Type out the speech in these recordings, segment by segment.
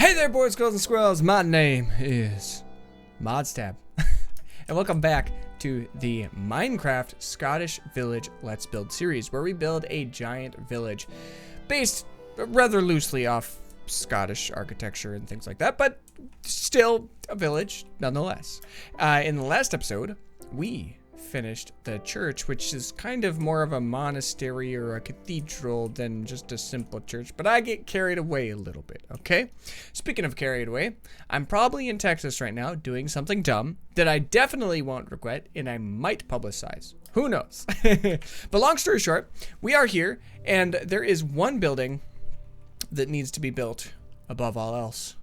Hey there, boys, girls, and squirrels. My name is Modstab, and welcome back to the Minecraft Scottish Village Let's Build series, where we build a giant village based rather loosely off Scottish architecture and things like that, but still a village nonetheless. In the last episode, we finished the church, which is kind of more of a monastery or a cathedral than just a simple church, but I get carried away a little bit, okay? Speaking of carried away, I'm probably in Texas right now doing something dumb that I definitely won't regret, and I might publicize. Who knows? But long story short, we are here, and there is one building that needs to be built above all else.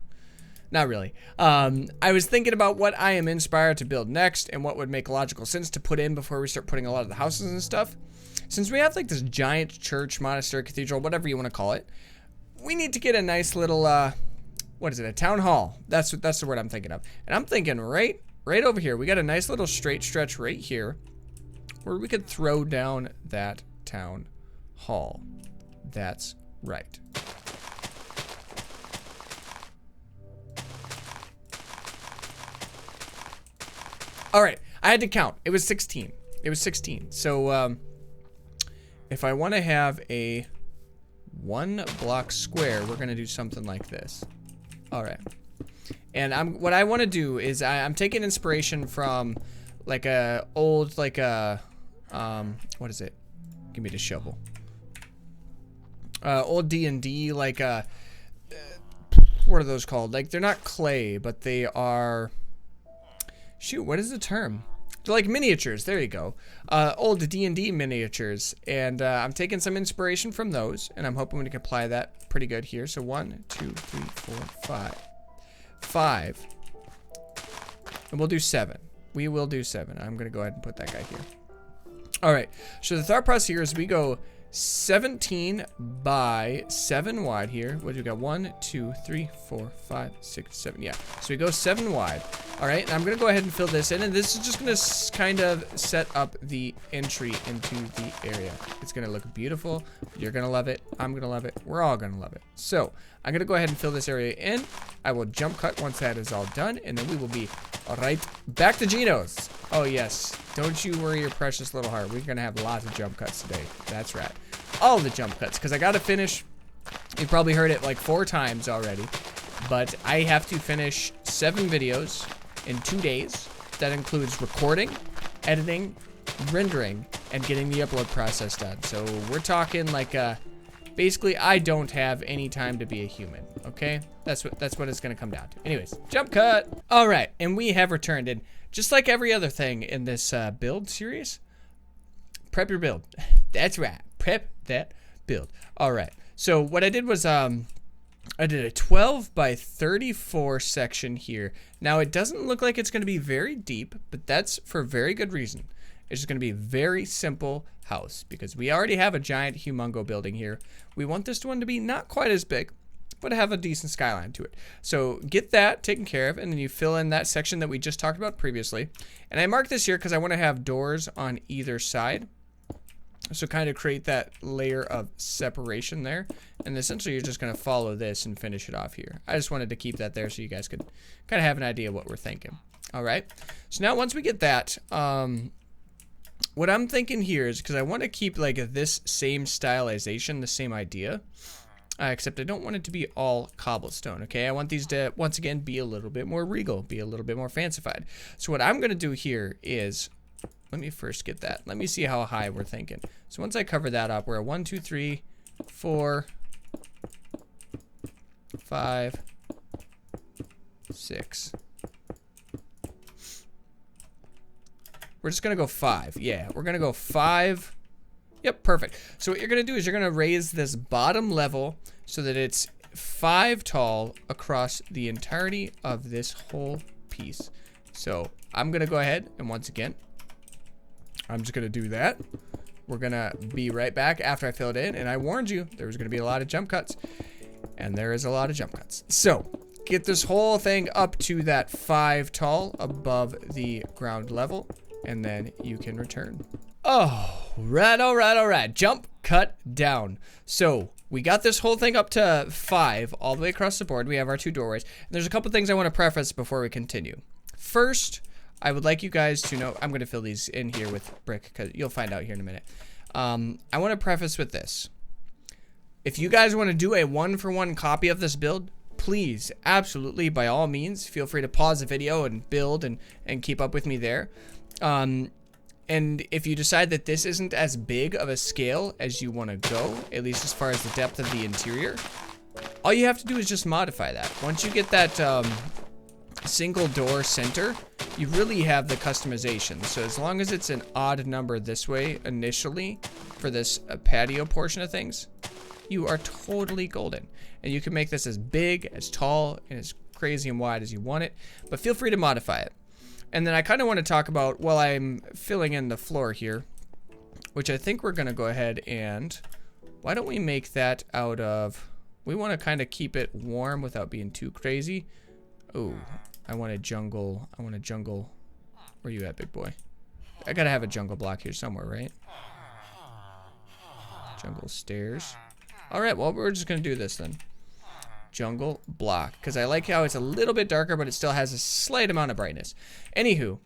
Not really. I was thinking about what I am inspired to build next and what would make logical sense to put in before we start putting a lot of the houses and stuff. Since we have like this giant church, monastery, cathedral, whatever you want to call it, we need to get a nice little, what is it, a town hall. That's the word I'm thinking of. And I'm thinking right over here, we got a nice little straight stretch right here where we could throw down that town hall. That's right. All right, I had to count. It was 16. It was 16. So if I want to have a 1 block square, we're going to do something like this. All right. And what I want to do is I'm taking inspiration from like a old, like a, what is it? Give me the shovel. Old D&D, like what are those called? Like, they're not clay, but they are... Shoot, what is the term? They're like miniatures. There you go. Old D&D miniatures. And I'm taking some inspiration from those. And I'm hoping we can apply that pretty good here. So 1, 2, 3, 4, 5. 5. And we'll do 7. We will do 7. I'm going to go ahead and put that guy here. All right. So the thought process here is we go 17 by 7 wide here. What do we got? 1, 2, 3, 4, 5, 6, 7. Yeah. So we go 7 wide. All right. And I'm going to go ahead and fill this in. And this is just going to kind of set up the entry into the area. It's going to look beautiful. You're going to love it. I'm going to love it. We're all going to love it. So I'm going to go ahead and fill this area in. I will jump cut once that is all done. And then we will be right back to Geno's. Oh, yes. Don't you worry your precious little heart. We're going to have lots of jump cuts today. That's right. All the jump cuts, because I got to finish. You've probably heard it like 4 times already, but I have to finish 7 videos in 2 days. That includes recording, editing, rendering, and getting the upload process done. So we're talking like basically I don't have any time to be a human. Okay, that's what it's gonna come down to. Anyways, jump cut. All right, and we have returned, and just like every other thing in this build series, prep your build. That's right. Prep that build. All right. So what I did was I did a 12 by 34 section here. Now it doesn't look like it's going to be very deep, but that's for a very good reason. It's just going to be a very simple house because we already have a giant humongo building here. We want this one to be not quite as big, but have a decent skyline to it. So get that taken care of, and then you fill in that section that we just talked about previously. And I marked this here because I want to have doors on either side. So kind of create that layer of separation there. And essentially you're just going to follow this and finish it off here. I just wanted to keep that there so you guys could kind of have an idea of what we're thinking. All right. So now once we get that, what I'm thinking here is because I want to keep like this same stylization, the same idea. Except I don't want it to be all cobblestone, okay? I want these to, once again, be a little bit more regal, be a little bit more fancified. So what I'm going to do here is... Let me first get that. Let me see how high we're thinking. So once I cover that up, we're at 1, 2, 3, 4, 5, 6. We're just going to go 5. Yeah, we're going to go 5. Yep, perfect. So what you're going to do is you're going to raise this bottom level so that it's 5 tall across the entirety of this whole piece. So I'm going to go ahead and once again, I'm just going to do that. We're going to be right back after I fill it in. And I warned you, there was going to be a lot of jump cuts. And there is a lot of jump cuts. So, get this whole thing up to that 5 tall above the ground level. And then you can return. Oh, all right. Jump cut down. So, we got this whole thing up to 5 all the way across the board. We have our 2 doorways. And there's a couple things I want to preface before we continue. First, I would like you guys to know, I'm going to fill these in here with brick because you'll find out here in a minute. I want to preface with this. If you guys want to do a 1-for-1 copy of this build, please, absolutely, by all means, feel free to pause the video and build and keep up with me there. And if you decide that this isn't as big of a scale as you want to go, at least as far as the depth of the interior, all you have to do is just modify that. Once you get that single door center, you really have the customization. So as long as it's an odd number this way initially for this patio portion of things, you are totally golden. And you can make this as big, as tall, and as crazy and wide as you want it, but feel free to modify it. And then I kind of want to talk about, while I'm filling in the floor here, which I think we're going to go ahead and, why don't we make that out of, we want to kind of keep it warm without being too crazy. Oh, I want a jungle, where you at, big boy? I got to have a jungle block here somewhere, right? Jungle stairs. All right, well, we're just going to do this then. Jungle block, because I like how it's a little bit darker, but it still has a slight amount of brightness. Anywho,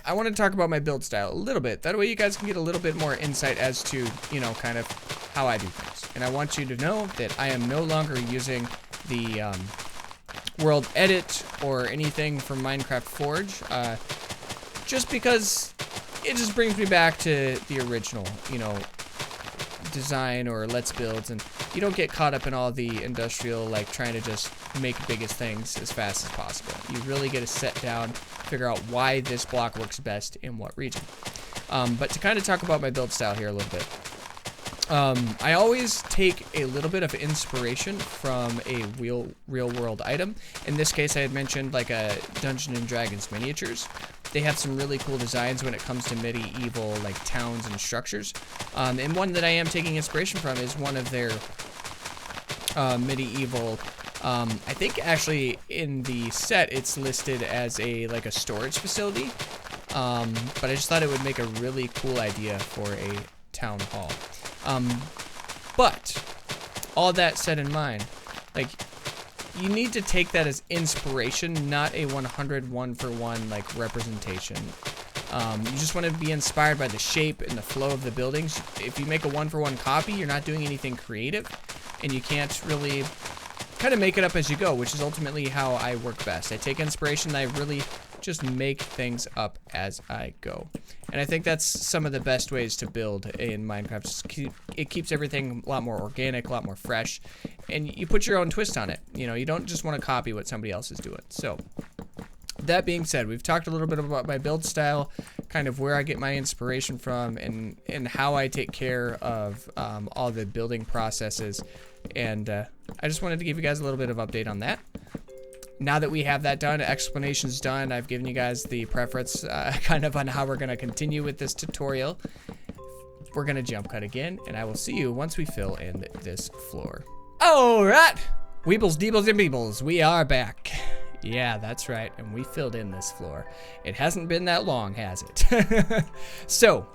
I want to talk about my build style a little bit. That way you guys can get a little bit more insight as to, you know, kind of how I do things. And I want you to know that I am no longer using the world edit or anything from Minecraft Forge, just because it just brings me back to the original, you know, design or let's builds, and you don't get caught up in all the industrial, like trying to just make biggest things as fast as possible. You really get to sit down, figure out why this block works best in what region. But to kind of talk about my build style here a little bit, I always take a little bit of inspiration from a real world item. In this case, I had mentioned like a Dungeons and Dragons miniatures. They have some really cool designs when it comes to medieval like towns and structures. And one that I am taking inspiration from is one of their medieval, I think actually in the set it's listed as a like a storage facility. But I just thought it would make a really cool idea for a town hall. But all that said in mind, like, you need to take that as inspiration, not a 101-for-1 like representation. You just want to be inspired by the shape and the flow of the buildings. If you make a 1-for-1 copy, you're not doing anything creative, and you can't really kind of make it up as you go, which is ultimately how I work best. I take inspiration and I really just make things up as I go. And I think that's some of the best ways to build in Minecraft. It keeps everything a lot more organic, a lot more fresh, and you put your own twist on it. You know, you don't just want to copy what somebody else is doing. So that being said, we've talked a little bit about my build style, kind of where I get my inspiration from, and how I take care of all the building processes. And I just wanted to give you guys a little bit of update on that. Now that we have that done, explanation's done, I've given you guys the preference kind of on how we're going to continue with this tutorial. We're going to jump cut again, and I will see you once we fill in this floor. Alright, Weebles, Deebles, and Beebles, we are back. Yeah, that's right, and we filled in this floor. It hasn't been that long, has it? So,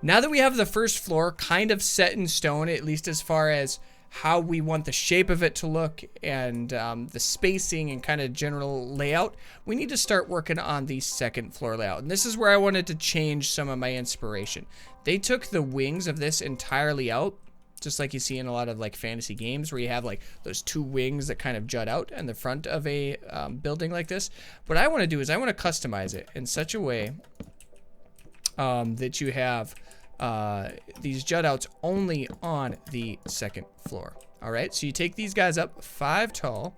now that we have the first floor kind of set in stone, at least as far as how we want the shape of it to look and the spacing and kind of general layout, we need to start working on the second floor layout. And this is where I wanted to change some of my inspiration. They took the wings of this entirely out, just like you see in a lot of like fantasy games where you have like those 2 wings that kind of jut out in the front of a building like this. What I want to do is I want to customize it in such a way that you have these jut outs only on the second floor. All right, so you take these guys up 5 tall,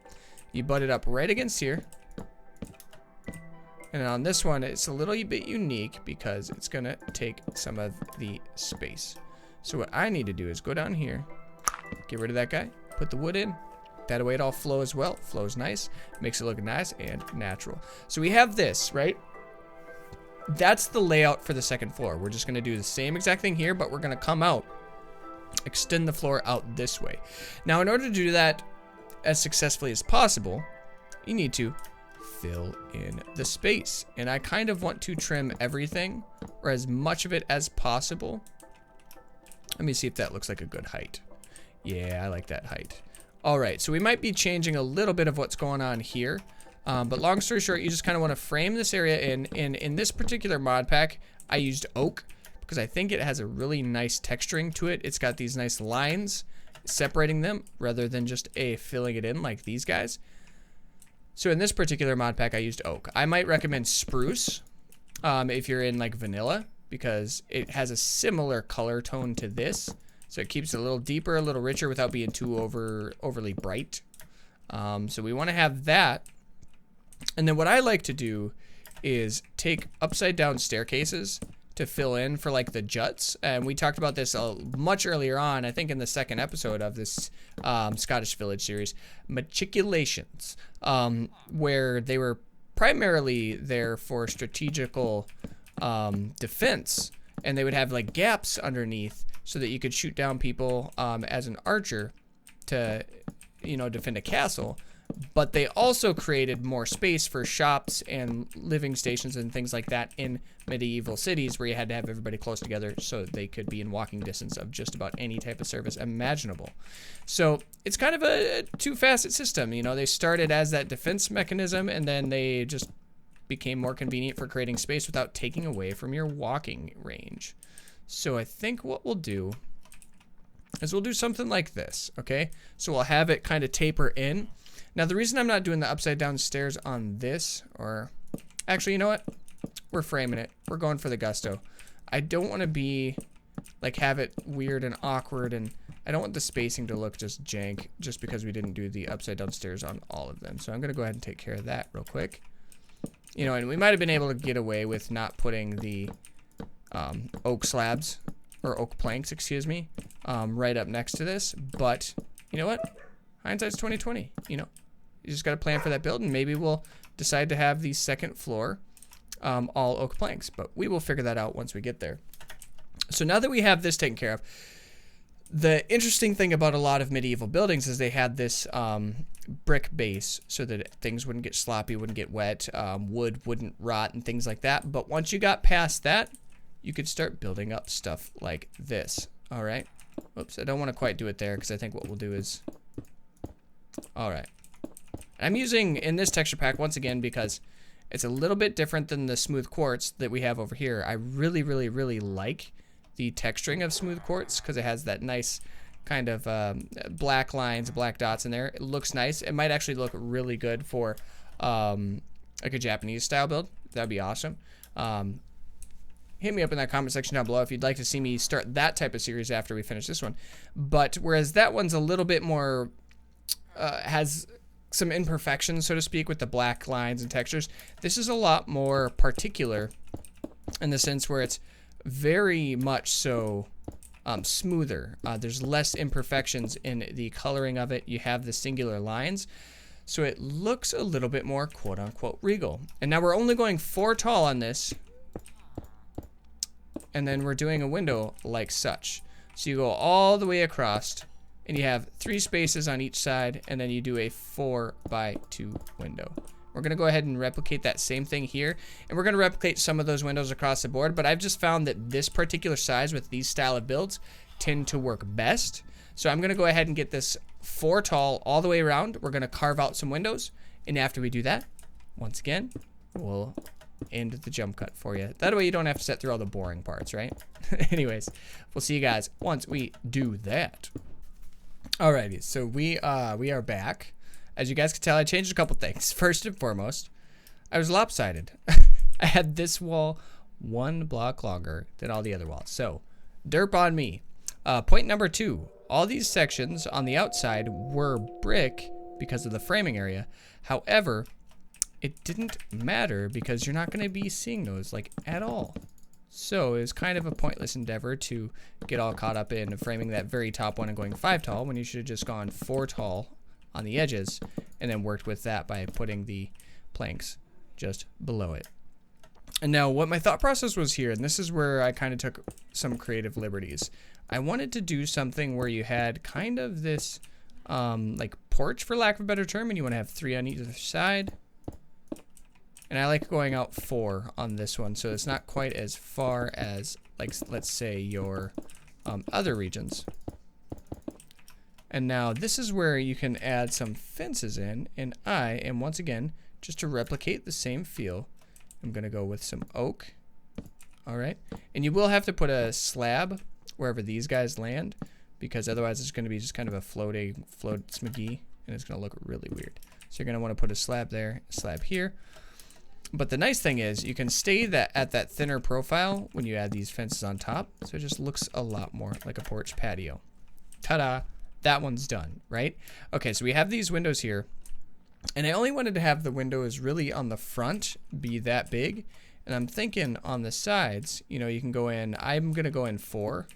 you butt it up right against here, and on this one it's a little bit unique because it's gonna take some of the space. So what I need to do is go down here, get rid of that guy, put the wood in. That way it all flows well, flows nice, makes it look nice and natural. So we have this, right? That's the layout for the second floor. We're just gonna do the same exact thing here, but we're gonna come out, extend the floor out this way. Now, in order to do that as successfully as possible, you need to fill in the space. And I kind of want to trim everything, or as much of it as possible. Let me see if that looks like a good height. Yeah, I like that height. All right, so we might be changing a little bit of what's going on here. But long story short, you just kind of want to frame this area in. And in this particular mod pack, I used oak because I think it has a really nice texturing to it. It's got these nice lines separating them rather than just filling it in like these guys. So in this particular mod pack, I used oak. I might recommend spruce if you're in like vanilla because it has a similar color tone to this. So it keeps it a little deeper, a little richer without being too overly bright. So we want to have that. And then what I like to do is take upside down staircases to fill in for like the juts. And we talked about this much earlier on, I think in the second episode of this Scottish Village series, Matriculations, where they were primarily there for strategical defense. And they would have like gaps underneath so that you could shoot down people as an archer to, you know, defend a castle. But they also created more space for shops and living stations and things like that in medieval cities where you had to have everybody close together so they could be in walking distance of just about any type of service imaginable. So it's kind of a two-facet system. You know, they started as that defense mechanism and then they just became more convenient for creating space without taking away from your walking range. So I think what we'll do is we'll do something like this, okay? So we'll have it kind of taper in. Now, the reason I'm not doing the upside down stairs on this, or actually, you know what? We're framing it. We're going for the gusto. I don't want to be, like, have it weird and awkward, and I don't want the spacing to look just jank just because we didn't do the upside down stairs on all of them. So I'm going to go ahead and take care of that real quick. You know, and we might have been able to get away with not putting the oak slabs, or oak planks, excuse me, right up next to this, but you know what? Hindsight's 20/20, you know. You just got to plan for that build, and maybe we'll decide to have the second floor all oak planks, but we will figure that out once we get there. So now that we have this taken care of, the interesting thing about a lot of medieval buildings is they had this brick base so that things wouldn't get sloppy, wouldn't get wet, wood wouldn't rot, and things like that. But once you got past that, you could start building up stuff like this. All right. Oops, I don't want to quite do it there because I think what we'll do is... All right. I'm using in this texture pack once again because it's a little bit different than the smooth quartz that we have over here. I really, really, really like the texturing of smooth quartz because it has that nice kind of black lines, black dots in there. It looks nice. It might actually look really good for like a Japanese style build. That'd be awesome. Hit me up in that comment section down below if you'd like to see me start that type of series after we finish this one. But whereas that one's a little bit more, has some imperfections, so to speak, with the black lines and textures, this is a lot more particular in the sense where it's very much so smoother. There's less imperfections in the coloring of it. You have the singular lines. So it looks a little bit more quote-unquote regal. And now we're only going 4 tall on this. And then we're doing a window like such. So you go all the way across, and you have 3 spaces on each side, and then you do a 4x2 window. We're going to go ahead and replicate that same thing here, and we're going to replicate some of those windows across the board, but I've just found that this particular size with these style of builds tend to work best. So I'm going to go ahead and get this 4 tall all the way around. We're going to carve out some windows, and after we do that, once again, we'll end the jump cut for you. That way you don't have to sit through all the boring parts, right? Anyways, we'll see you guys once we do that. Alrighty, so we are back. As you guys can tell, I changed a couple things. First and foremost, I was lopsided. I had this wall 1 block longer than all the other walls. So, derp on me. Point number 2, all these sections on the outside were brick because of the framing area. However, it didn't matter because you're not going to be seeing those like at all. So it was kind of a pointless endeavor to get all caught up in framing that very top one and going 5 tall when you should have just gone 4 tall on the edges and then worked with that by putting the planks just below it. And now what my thought process was here, and this is where I kind of took some creative liberties. I wanted to do something where you had kind of this like porch, for lack of a better term, and you want to have 3 on either side. And I like going out 4 on this one, so it's not quite as far as, like, let's say your other regions. And now this is where you can add some fences in. And I am, once again, just to replicate the same feel, I'm going to go with some oak. All right. And you will have to put a slab wherever these guys land, because otherwise it's going to be just kind of a float smiggy, and it's going to look really weird. So you're going to want to put a slab there, a slab here. But the nice thing is you can stay at that thinner profile when you add these fences on top. So it just looks a lot more like a porch patio. Ta-da! That one's done, right? Okay, so we have these windows here. And I only wanted to have the windows really on the front be that big. And I'm thinking on the sides, you know, you can go in, I'm going to go in 4.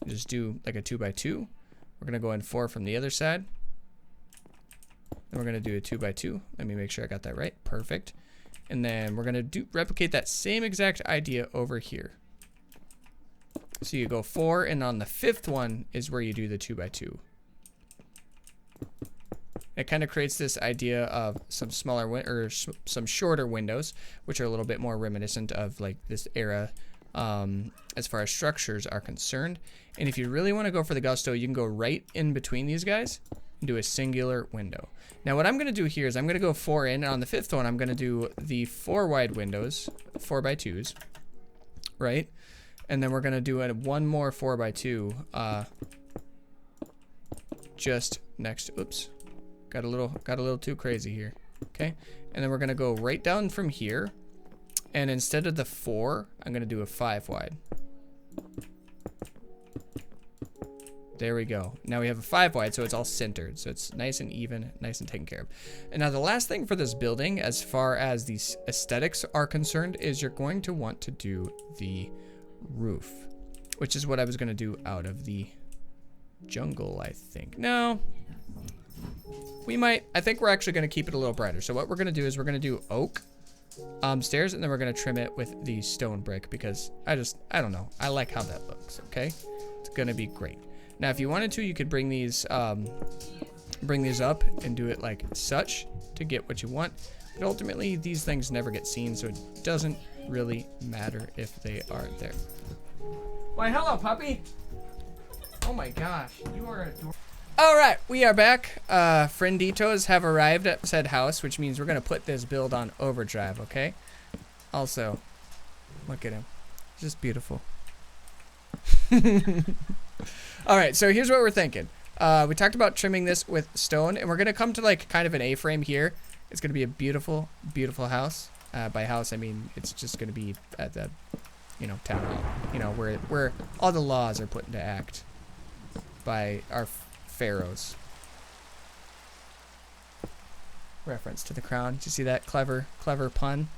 Just do like a 2x2. We're going to go in 4 from the other side. Then we're going to do a 2x2. Let me make sure I got that right. Perfect. And then we're going to replicate that same exact idea over here. So you go 4, and on the 5th one is where you do the 2x2. It kind of creates this idea of some smaller or some shorter windows, which are a little bit more reminiscent of like this era as far as structures are concerned. And if you really want to go for the gusto, you can go right in between these guys and do a singular window. Now what I'm going to do here is I'm going to go 4 in, and on the 5th one I'm going to do the 4 wide windows, 4x2s, right? And then we're going to do one more 4x2 just next. Oops. Got a little too crazy here. Okay, and then we're gonna go right down from here, and instead of the 4, I'm gonna do a 5 wide. There we go. Now we have a 5 wide, so it's all centered, so it's nice and even, nice and taken care of. And now the last thing for this building, as far as these aesthetics are concerned, is you're going to want to do the roof, which is what I was gonna do out of the jungle, I think. No. We might, I think we're actually going to keep it a little brighter. So what we're going to do is we're going to do oak stairs, and then we're going to trim it with the stone brick, because I don't know. I like how that looks, okay? It's going to be great. Now, if you wanted to, you could bring these up and do it like such to get what you want. But ultimately, these things never get seen, so it doesn't really matter if they are there. Why, hello, puppy. Oh my gosh, you are adorable. All right, we are back. Frienditos have arrived at said house, which means we're going to put this build on overdrive, okay? Also, look at him. He's just beautiful. All right, so here's what we're thinking. We talked about trimming this with stone, and we're going to come to like kind of an A-frame here. It's going to be a beautiful, beautiful house. By house, I mean it's just going to be at the, you know, town hall, you know, where all the laws are put into act by our pharaohs. Reference to the crown. Did you see that clever pun?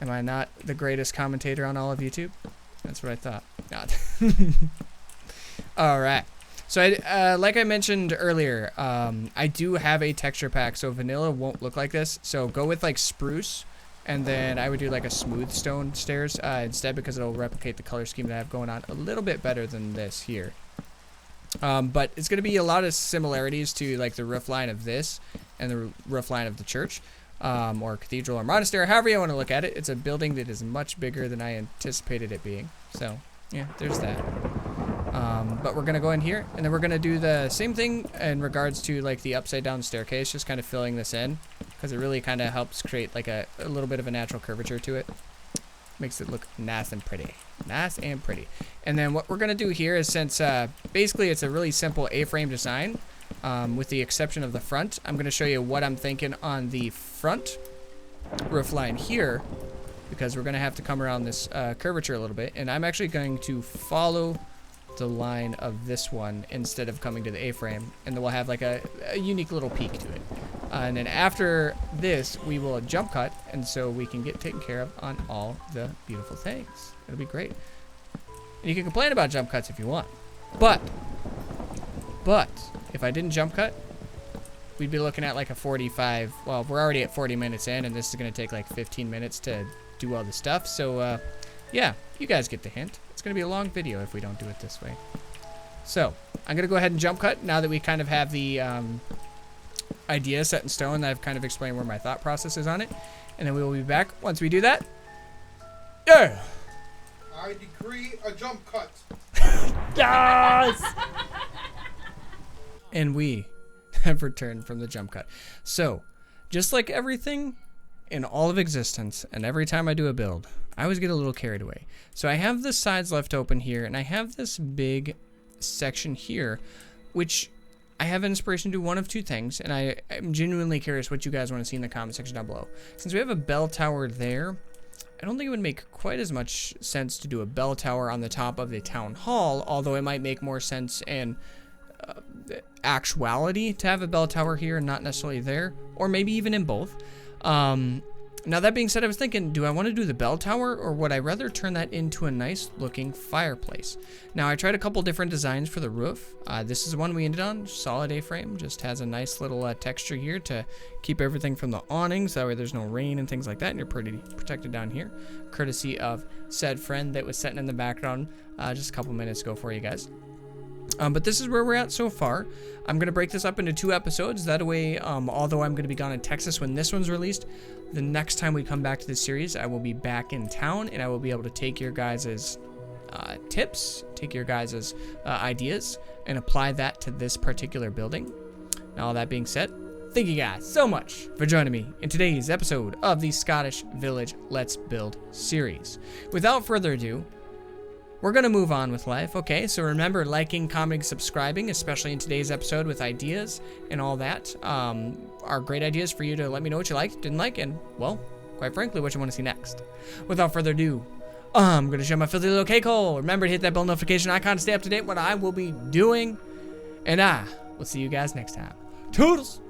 Am I not the greatest commentator on all of YouTube? That's what I thought. Not. All right. So I, like I mentioned earlier, I do have a texture pack, so vanilla won't look like this. So go with like spruce, and then I would do like a smooth stone stairs instead, because it'll replicate the color scheme that I have going on a little bit better than this here. But it's going to be a lot of similarities to like the roof line of this and the roof line of the church, or cathedral or monastery, however you want to look at it. It's a building that is much bigger than I anticipated it being. So yeah, there's that. But we're going to go in here, and then we're going to do the same thing in regards to like the upside down staircase, just kind of filling this in, because it really kind of helps create like a little bit of a natural curvature to it. Makes it look nice and pretty. Nice and pretty. And then what we're going to do here is, since basically it's a really simple A-frame design, with the exception of the front, I'm going to show you what I'm thinking on the front roof line here, because we're going to have to come around this curvature a little bit. And I'm actually going to follow the line of this one instead of coming to the A-frame, and then we'll have like a unique little peak to it. And then after this, we will jump cut, and so we can get taken care of on all the beautiful things. It'll be great. And you can complain about jump cuts if you want, but if I didn't jump cut, we'd be looking at like a 45. Well, we're already at 40 minutes in, and this is going to take like 15 minutes to do all the stuff. So yeah, you guys get the hint. It's going to be a long video if we don't do it this way. So I'm going to go ahead and jump cut now that we kind of have the idea set in stone. That I've kind of explained where my thought process is on it. And then we will be back once we do that. Yeah! I decree a jump cut. Yes! And we have returned from the jump cut. So, just like everything in all of existence, and every time I do a build, I always get a little carried away. So I have the sides left open here, and I have this big section here, which I have inspiration to do one of two things, and I'm genuinely curious what you guys want to see in the comment section down below. Since we have a bell tower there, I don't think it would make quite as much sense to do a bell tower on the top of the town hall, although it might make more sense in actuality to have a bell tower here and not necessarily there, or maybe even in both. Now that being said, I was thinking, do I want to do the bell tower, or would I rather turn that into a nice looking fireplace? Now I tried a couple different designs for the roof. This is the one we ended on, solid A-frame, just has a nice little texture here to keep everything from the awnings, that way there's no rain and things like that, and you're pretty protected down here, courtesy of said friend that was sitting in the background just a couple minutes ago for you guys. But this is where we're at so far. I'm going to break this up into 2 episodes. That way, although I'm going to be gone in Texas when this one's released, the next time we come back to this series, I will be back in town, and I will be able to take your guys' tips, take your guys' ideas, and apply that to this particular building. Now, all that being said, thank you guys so much for joining me in today's episode of the Scottish Village Let's Build series. Without further ado, we're going to move on with life, okay? So remember liking, commenting, subscribing, especially in today's episode with ideas and all that. Are great ideas for you to let me know what you liked, didn't like, and, well, quite frankly, what you want to see next. Without further ado, I'm going to show my filthy little cake hole. Remember to hit that bell notification icon to stay up to date what I will be doing. And I will see you guys next time. Toodles!